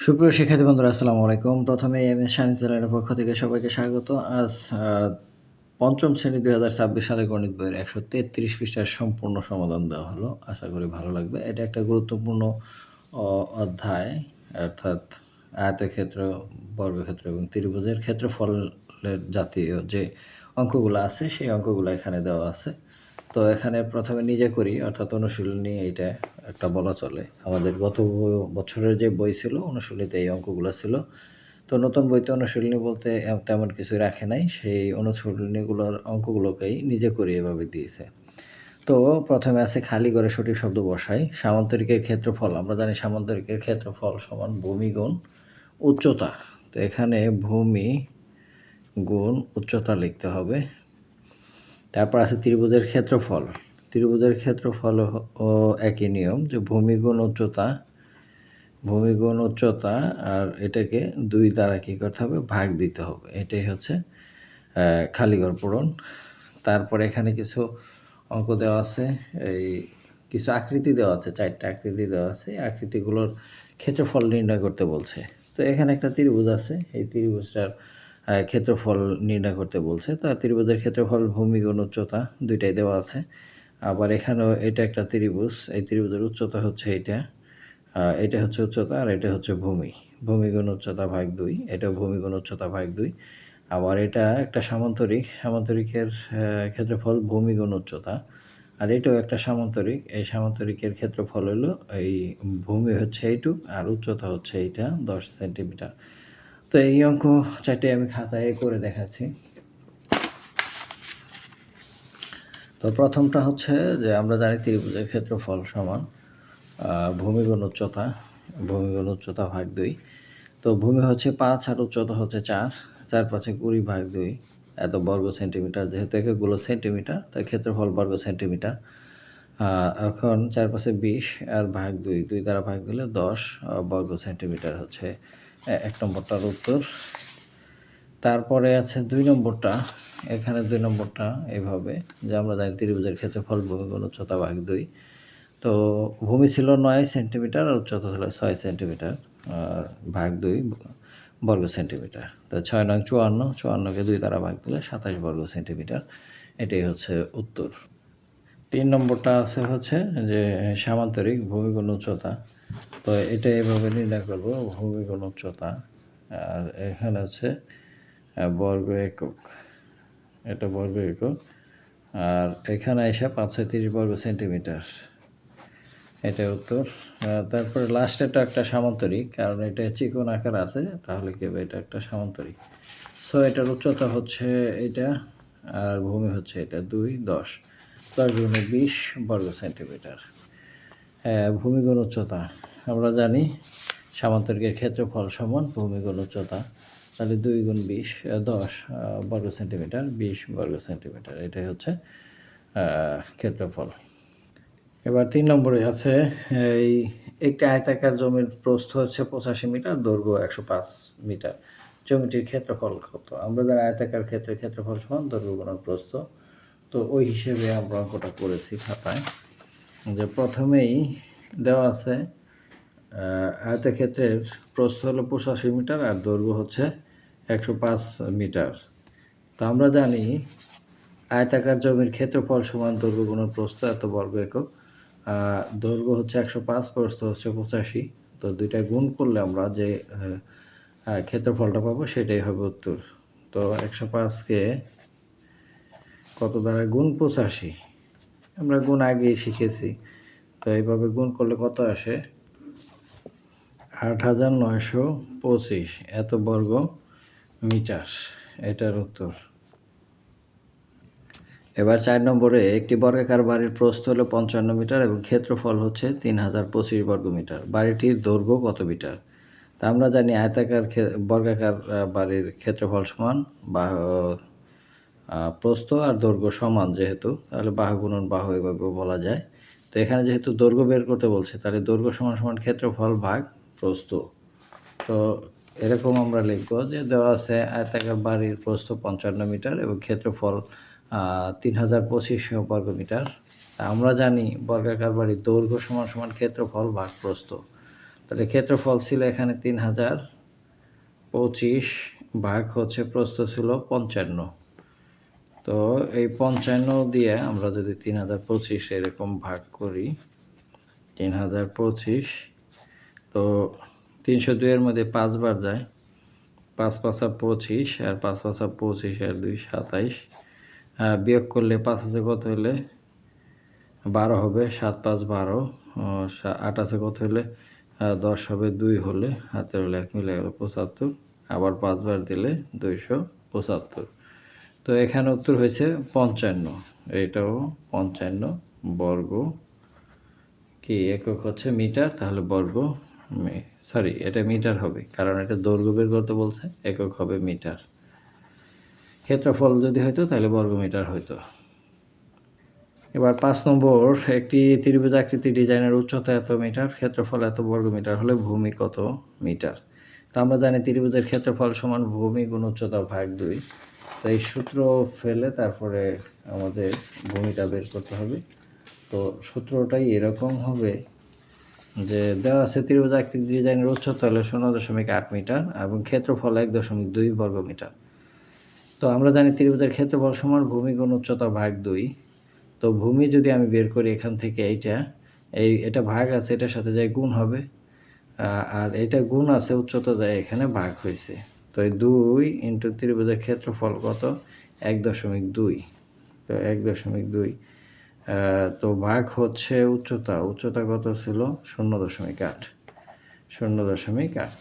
সুপ্রিয় শিক্ষার্থী বন্ধুরা আসসালামু আলাইকুম। প্রথমে এমএস সায়েন্স চ্যানেলের পক্ষ থেকে সবাইকে স্বাগত। আজ পঞ্চম শ্রেণী ২০২৬ সালের গণিত বইয়ের ১৩৩ পৃষ্ঠার সম্পূর্ণ সমাধান দেওয়া হলো। আশা করি ভালো লাগবে। এটা একটা গুরুত্বপূর্ণ অধ্যায়, অর্থাৎ আয়তক্ষেত্র, বর্গক্ষেত্র এবং ত্রিভুজের ক্ষেত্রফলের জাতীয় যে অঙ্কগুলো আছে সেই অঙ্কগুলো এখানে দেওয়া আছে। তো এখানে প্রথমে নিজে করি, অর্থাৎ অনুশীলনী এইটা একটা বলা চলে। আমাদের গত বছরের যে বই ছিল অনুশীলনীতে এই অঙ্কগুলো ছিল। তো নতুন বইতে অনুশীলনী বলতে তেমন কিছু রাখে নাই, সেই অনুশীলনীগুলোর অঙ্কগুলোকেই নিজে করি এভাবে দিয়েছে। তো প্রথমে আছে খালি ঘরে সঠিক শব্দ বসাই। সামান্তরিকের ক্ষেত্রফল, আমরা জানি সামান্তরিকের ক্ষেত্রফল সমান ভূমি গুণ উচ্চতা। তো এখানে ভূমি গুণ উচ্চতা লিখতে হবে। তারপর আছে ত্রিভুজের ক্ষেত্রফল। ত্রিভুজের ক্ষেত্রফল ও একই নিয়ম, যে ভূমি গুণ উচ্চতা, আর এটাকে 2 দ্বারা কী করতে হবে, ভাগ দিতে হবে। এটাই হচ্ছে খালি ঘর পূরণ। তারপরে এখানে কিছু অঙ্ক দেওয়া আছে, এই কিছু আকৃতি দেওয়া আছে, 4টা আকৃতি দেওয়া আছে। এই আকৃতিগুলোর ক্ষেত্রফল নির্ণয় করতে বলছে। তো এখানে একটা ত্রিভুজ আছে, এই ত্রিভুজটার ক্ষেত্রফল নির্ণয় করতে বলছে। তো ত্রিভুজের ক্ষেত্রফল ভূমি গুণ উচ্চতা দুইটাই দেওয়া আছে। আবার এখানেও এটা একটা ত্রিভুজ, এই ত্রিভুজের উচ্চতা হচ্ছে এইটা, এটা হচ্ছে উচ্চতা আর এটা হচ্ছে ভূমি গুণ উচ্চতা ভাগ 2, এটাও ভূমি গুণ উচ্চতা ভাগ 2। আবার এটা একটা সামান্তরিকের ক্ষেত্রফল ভূমি গুণ উচ্চতা, আর এটাও একটা সামান্তরিক। এই সামান্তরিকের ক্ষেত্রফল হলো, এই ভূমি হচ্ছে এইটুক আর উচ্চতা হচ্ছে এইটা 10 সেন্টিমিটার। তো এই অঙ্ক 4টে আমি খাতায় করে দেখাচ্ছি। তো প্রথমটা হচ্ছে যে আমরা জানি ত্রিভুজের ক্ষেত্রফল সমান ভূমি গুণ উচ্চতা ভাগ 2। তো ভূমি হচ্ছে 5 আর উচ্চতা হচ্ছে 4, 4 5 20 ভাগ 2, এত বর্গ সেন্টিমিটার। যেহেতু এককগুলো সেন্টিমিটার তাই ক্ষেত্রফল বর্গ সেন্টিমিটার। এখন 4 5 20 আর ভাগ 2, 2 দ্বারা ভাগ দিলে 10 বর্গ সেন্টিমিটার হচ্ছে 1 নম্বরটার উত্তর। তারপরে আছে 2 নম্বরটা। এখানে 2 নম্বরটা এভাবে, যে আমরা জানি ত্রিভুজের ক্ষেত্রফল ভূমি গুণ উচ্চতা ভাগ 2। তো ভূমি ছিল 9 সেন্টিমিটার আর উচ্চতা ছিল 6 সেন্টিমিটার, ভাগ 2 বর্গ সেন্টিমিটার। তো 6 নং 54, 54কে 2 দ্বারা ভাগ দিলে 27 বর্গ সেন্টিমিটার। এটাই হচ্ছে উত্তর। 3 নম্বরটা আছে হচ্ছে যে সামান্তরিক ভূমি গুণ উচ্চতা। তো এটা এভাবে নির্ণয় করব, ভূমি গুণ উচ্চতা, আর এখানে হচ্ছে বর্গ একক, এটা বর্গ একক, আর এখানে এসে 5 বর্গ সেন্টিমিটার। এটা উত্তর। তারপরে লাস্টেরটা একটা সামান্তরিক, কারণ এটা চিকন আকার আছে, তাহলে কি হবে, এটা একটা সামান্তরিক। সো এটার উচ্চতা হচ্ছে এটা আর ভূমি হচ্ছে এটা 2 10 10 গুণে 20 বর্গ সেন্টিমিটার। ভূমি গুণ উচ্চতা আমরা জানি সামান্তরিকের ক্ষেত্রফল সমান ভূমি গুণ উচ্চতা, তাহলে 2 গুণ 20 10 বর্গ সেন্টিমিটার, 20 বর্গ সেন্টিমিটার। এটাই হচ্ছে ক্ষেত্রফল। এবার 3 নম্বরে আছে, এই একটি আয়তাকার জমির প্রস্থ হচ্ছে 85 মিটার, দৈর্ঘ্য 105 মিটার। জমিটির ক্ষেত্রফল কত? আমরা জানি আয়তাকার ক্ষেত্রফল সমান দৈর্ঘ্য গুণন প্রস্থ। তো ওই হিসেবে আমরা অঙ্কটা করেছি খাতায়, যে প্রথমেই দেওয়া আছে আয়তক্ষেত্রের প্রস্থ হলো 85 মিটার আর দৈর্ঘ্য হচ্ছে 105 মিটার। তো আমরা জানি আয়তাকার জমির ক্ষেত্রফল সমান দৈর্ঘ্য গুণন প্রস্থ এত বর্গ একক। দৈর্ঘ্য হচ্ছে 105, প্রস্থ হচ্ছে 85। তো দুইটা গুণ করলে আমরা যে ক্ষেত্রফলটা পাবো সেটাই হবে উত্তর। তো 105কে কত দ্বারা গুণ 85, আমরা গুণ আগেই শিখেছি। তো এইভাবে গুণ করলে কত আসে, 8925 এত বর্গ মিটার। এটার উত্তর। এবার 4 নম্বরে একটি বর্গাকার বাড়ির প্রস্থ হলো 55 মিটার এবং ক্ষেত্রফল হচ্ছে 3025 বর্গ মিটার। বাড়িটির দৈর্ঘ্য কত মিটার? তা আমরা জানি আয়তাকার বর্গাকার বাড়ির ক্ষেত্রফল সমান প্রস্থ আর দৈর্ঘ্য সমান, যেহেতু তাহলে বাহু গুণন বাহু এভাবে বলা যায়। তো এখানে যেহেতু দৈর্ঘ্য বের করতে বলছে, তাহলে দৈর্ঘ্য সমান সমান ক্ষেত্রফল ভাগ প্রস্থ। তো এরকম আমরা লিখব, যে দেওয়া আছে আয়তাকার বাড়ির প্রস্থ 55 মিটার এবং ক্ষেত্রফল 3025 বর্গ মিটার। আমরা জানি বর্গাকার বাড়ির দৈর্ঘ্য সমান সমান ক্ষেত্রফল ভাগ প্রস্থ। তাহলে ক্ষেত্রফল ছিল এখানে 3025 ভাগ হচ্ছে প্রস্থ ছিল 55। তো এই 55 দিয়ে আমরা যদি 3025 এরকম ভাগ করি, 3025, তো 302 এর মধ্যে 5 বার যায়, 5 পাঁচা 25 আর 5 পাঁচা 25 আর 2 27, বিয়োগ করলে 5 আছে কত হলে 12 হবে, 7 5 12, 8 আছে কত হলে 10 হবে, 2 হলে হাতের হলে 1 মিলে গেল 75, আবার 5 বার দিলে 275। তো এখানে উত্তর হয়েছে 55। এইটাও 55 বর্গ, কি একক হচ্ছে মিটার, তাহলে বর্গ, সরি এটা মিটার হবে কারণ এটা দৈর্ঘ্য বের করতে বলছে, একক হবে মিটার। ক্ষেত্রফল যদি হইতো তাহলে বর্গ মিটার হইতো। এবার 5 নম্বর, একটি ত্রিভুজ আকৃতি ডিজাইনের উচ্চতা এত মিটার, ক্ষেত্রফল এত বর্গ মিটার হলে ভূমি কত মিটার। তো আমরা জানি ত্রিভুজের ক্ষেত্রফল সমান ভূমি গুণ উচ্চতা ভাগ 2। তো এই সূত্র ফেলে তারপরে আমাদের ভূমিটা বের করতে হবে। তো সূত্রটাই এরকম হবে যে দেওয়া আছে ত্রিভুজ আকৃতি ডিজাইনের উচ্চতা হলো 0.8 মিটার এবং ক্ষেত্রফল 1.2 বর্গ মিটার। তো আমরা জানি ত্রিভুজের ক্ষেত্রফল সমান ভূমি গুণ উচ্চতা ভাগ 2। তো ভূমি যদি আমি বের করি এখান থেকে এটা ভাগ আছে, এটার সাথে যাই গুণ হবে, আর এটা গুণ আছে উচ্চতা যায় এখানে ভাগ হয়েছে। তো এই 2 ইন্টু ত্রিভুজের ক্ষেত্রফল কত 1.2। তো 1.2, তো ভাগ হচ্ছে উচ্চতা কত ছিল 0.8, 0.8।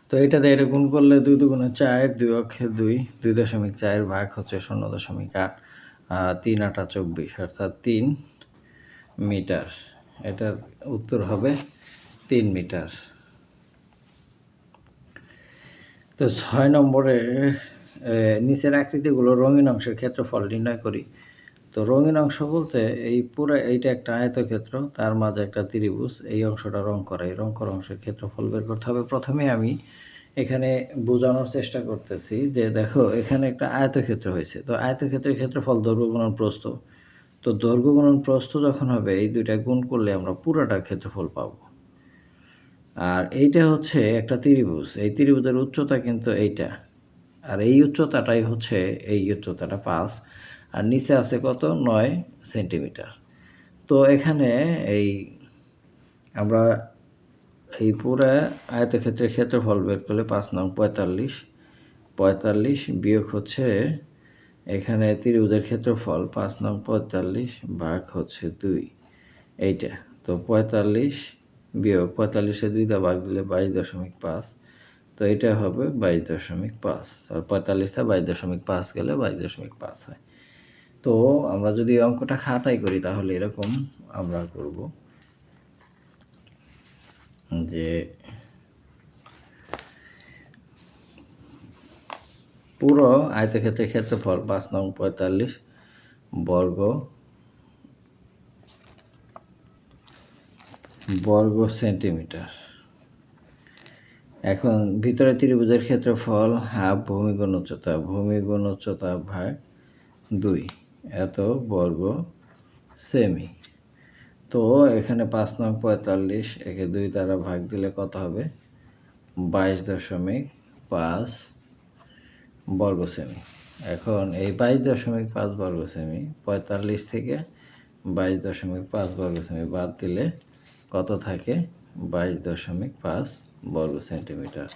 তো এটাতে এটা গুণ করলে 2 দুগুণে 4, 2 অক্ষে 2, 2.4 ভাগ হচ্ছে 0.8, 3 8 24 অর্থাৎ 3 মিটার। এটার উত্তর হবে 3 মিটার। তো 6 নম্বরে নিচের আকৃতিগুলো রঙিন অংশের ক্ষেত্রফল নির্ণয় করি। তো রঙিন অংশ বলতে এই পুরো এইটা একটা আয়তক্ষেত্র, তার মাঝে একটা ত্রিভুজ, এই অংশটা রং করা, এই রং করা অংশের ক্ষেত্রফল বের করতে হবে। প্রথমে আমি এখানে বোঝানোর চেষ্টা করতেছি যে দেখো এখানে একটা আয়তক্ষেত্র হয়েছে। তো আয়তক্ষেত্রের ক্ষেত্রফল দৈর্ঘ্য গুণন প্রস্থ। তো দৈর্ঘ্য গুণন প্রস্থ যখন হবে এই দুইটা গুণ করলে আমরা পুরোটার ক্ষেত্রফল পাবো। আর এইটা হচ্ছে একটা ত্রিভুজ, এই ত্রিভুজের উচ্চতা কিন্তু এইটা, আর এই উচ্চতাটাই হচ্ছে এই উচ্চতাটা 5, আর নিচে আছে কত 9 সেন্টিমিটার। তো এখানে আমরা এই পুরো আয়তক্ষেত্রের ক্ষেত্রফল বের করলে 5 নং 45 বিয়োগ হচ্ছে এখানে ত্রিভুজের ক্ষেত্রফল 5 নং 45 ভাগ হচ্ছে 2, এইটা। তো 45 বিয়োগ 45-এ 2 ভাগ দিলে 22.5, তো এটা হবে 22.5, আর 45টা 22.5 গেলে 22.5 হয়। তো আমরা যদি অঙ্কটা খাতায় করি তাহলে এরকম আমরা করব যে পুরো আয়তক্ষেত্রের ক্ষেত্রফল 5 নং 45 বর্গ সেন্টিমিটার। এখন ভিতরে ত্রিভুজের ক্ষেত্রফল হাফ ভূমি গুণ উচ্চতা ভাগ 2 এত বর্গ সেমি। তো এখানে 5 নং 45 একে 2 দ্বারা ভাগ দিলে কত হবে 22.5 বর্গ সেমি। এখন এই 22.5 বর্গ সেমি 45 থেকে 22.5 বর্গ সেমি বাদ দিলে কত থাকে 22.5 বর্গ সেন্টিমিটার।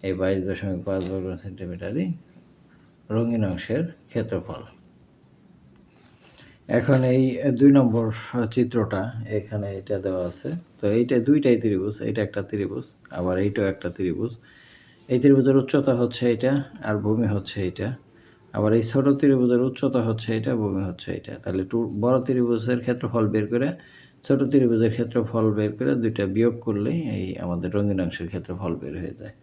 এই 22.5 বর্গ সেন্টিমিটারই রঙিন অংশের ক্ষেত্রফল। এখন এই 2 নম্বর চিত্রটা এখানে এটা দেওয়া আছে। তো এইটা দুইটাই ত্রিভুজ, এটা একটা ত্রিভুজ আবার এইটাও একটা ত্রিভুজ। এই ত্রিভুজের উচ্চতা হচ্ছে এটা আর ভূমি হচ্ছে এইটা, আবার এই ছোট ত্রিভুজের উচ্চতা হচ্ছে এটা, ভূমি হচ্ছে এটা। তাহলে বড় ত্রিভুজের ক্ষেত্রফল বের করে ছোট ত্রিভুজের ক্ষেত্রফল বের করে দুইটা বিয়োগ করলেই এই আমাদের রঙিন অংশের ক্ষেত্রফল বের হয়ে যায়।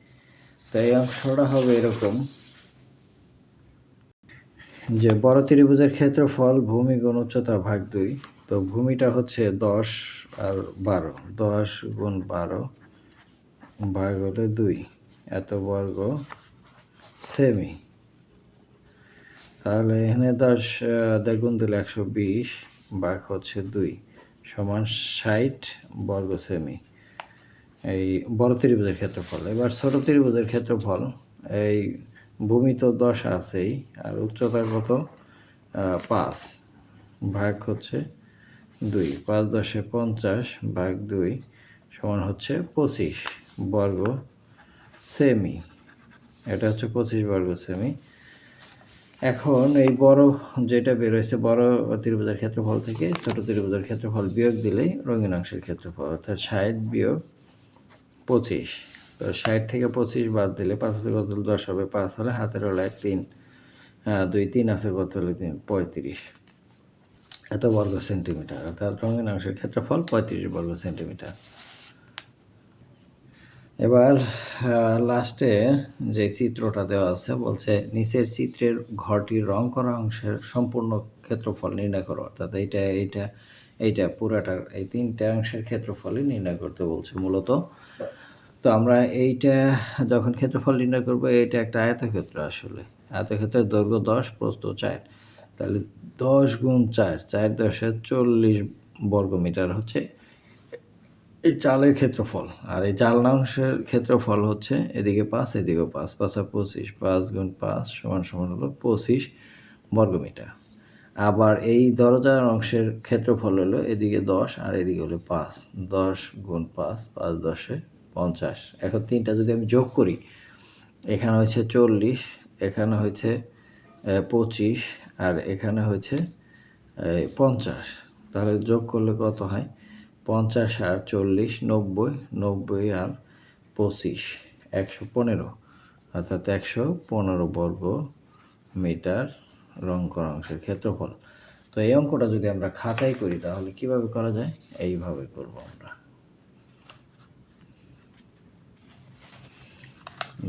তো এই অংশটা হবে এরকম যে বড় ত্রিভুজের ক্ষেত্রফল ভূমি গুণ উচ্চতা ভাগ 2। তো ভূমিটা হচ্ছে 10 আর 12, 10 গুণ 12 ভাগ হলে 2 এত বর্গ সেমি। তাহলে এখানে 10 গুণ দিলে 120 ভাগ হচ্ছে 2 সমান 60 বর্গ সেমি। এই বড় ত্রিভুজের ক্ষেত্রফল। এবার ছোট ত্রিভুজের ক্ষেত্রফল, এই ভূমি তো 10 আছেই, আর উচ্চতা কত 5 ভাগ হচ্ছে 2, 5 10 50 ভাগ 2 সমান হচ্ছে 25 বর্গ সেমি। এটা হচ্ছে 25 বর্গ সেমি। এখন এই বড় যেটা বের হয়েছে বড় ত্রিভুজের ক্ষেত্রফল থেকে ছোট ত্রিভুজের ক্ষেত্রফল বিয়োগ দিলেই রঙিন অংশের ক্ষেত্রফল, অর্থাৎ 60 বিয়োগ 25। তো 60 থেকে 25 বাদ দিলে 5 আছে কত হলে 10 হবে, 5 হলে হাতের হলায় 3, 2 3 আছে কত হলে 3, 35 এত বর্গ সেন্টিমিটার, অর্থাৎ রঙিন অংশের ক্ষেত্রফল 35 বর্গ সেন্টিমিটার। এবার লাস্টে যে চিত্রটা দেওয়া আছে বলছে নিচের চিত্রের ঘরটির রং করা অংশের সম্পূর্ণ ক্ষেত্রফল নির্ণয় করো, অর্থাৎ এইটা পুরাটার এই 3টে অংশের ক্ষেত্রফলই নির্ণয় করতে বলছে মূলত। তো আমরা এইটা যখন ক্ষেত্রফল নির্ণয় করবো, এটা একটা আয়তক্ষেত্র, আসলে আয়তক্ষেত্রের দৈর্ঘ্য 10 প্রস্থ 4, তাহলে 10 গুণ 4, 4 10 40 বর্গমিটার হচ্ছে এই চালের ক্ষেত্রফল। আর এই জালনা অংশের ক্ষেত্রফল হচ্ছে এদিকে 5 এদিকেও 5, 5 আর 25, 5 গুণ 5 সমান সমান হলো 25 বর্গমিটার। আবার এই দরজার অংশের ক্ষেত্রফল হলো এদিকে 10 আর এদিকে হলো 5, 10 গুণ 5, 5 10 50। এখন তিনটা যদি আমি যোগ করি, এখানে হচ্ছে 40, এখানে হচ্ছে 25 আর এখানে হচ্ছে 50, তাহলে যোগ করলে কত হয়? 50 আর 40 90, 90 আর 25 115, অর্থাৎ 115 বর্গ মিটার রং করা অংশের ক্ষেত্রফল। তো এই অঙ্কটা যদি আমরা খাতায় করি তাহলে কিভাবে করা যায়? এইভাবে করব আমরা,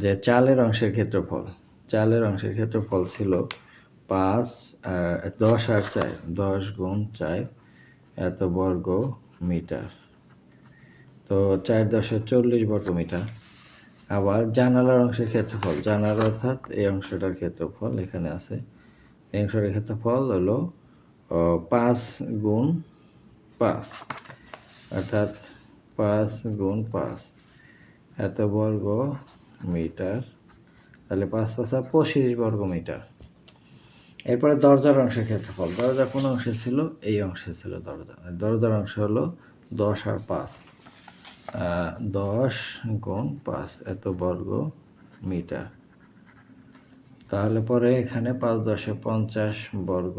যে চালের অংশের ক্ষেত্রফল ছিল 5 আর 10 আর 4, 10 গুণ 4 এত বর্গ মিটার, তো 4 10 40 বর্গ মিটার। আবার জানালার অংশের ক্ষেত্রফল, জানালা অর্থাৎ এই অংশটার ক্ষেত্রফল এখানে আছে, এই অংশটার ক্ষেত্রফল হলো 5 গুণ 5, অর্থাৎ 5 গুণ 5 এত বর্গ মিটার, তাহলে 5 5 25 বর্গ মিটার। এরপরে দরজার অংশের ক্ষেত্রফল, দরজা কোন অংশে ছিল? এই অংশে ছিল দরজার অংশ হলো 10 আর 5, 10 গুণ 5 এত বর্গ মিটার। তাহলে পরে এখানে 5 10 50 বর্গ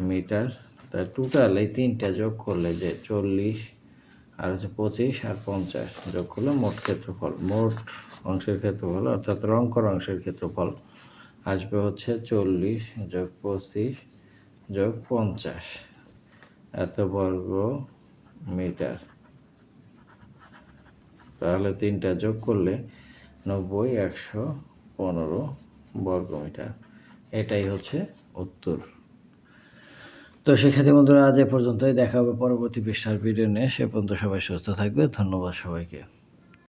মিটার। তার টোটাল এই তিনটা যোগ করলে যে 40 আর হচ্ছে 25 আর 50 যোগ করলে মোট অংশের ক্ষেত্রফল, অর্থাৎ রং করা অংশের ক্ষেত্রফল আসবে হচ্ছে 40 যোগ 25 যোগ 50 এত বর্গ মিটার। তাহলে তিনটা যোগ করলে 90 115 বর্গ মিটার। এটাই হচ্ছে উত্তর। তো শিক্ষার্থী বন্ধুরা, আজ এ পর্যন্তই। দেখা হবে পরবর্তী পৃষ্ঠার ভিডিও নিয়ে। সে পর্যন্ত সবাই সুস্থ থাকবে। ধন্যবাদ সবাইকে।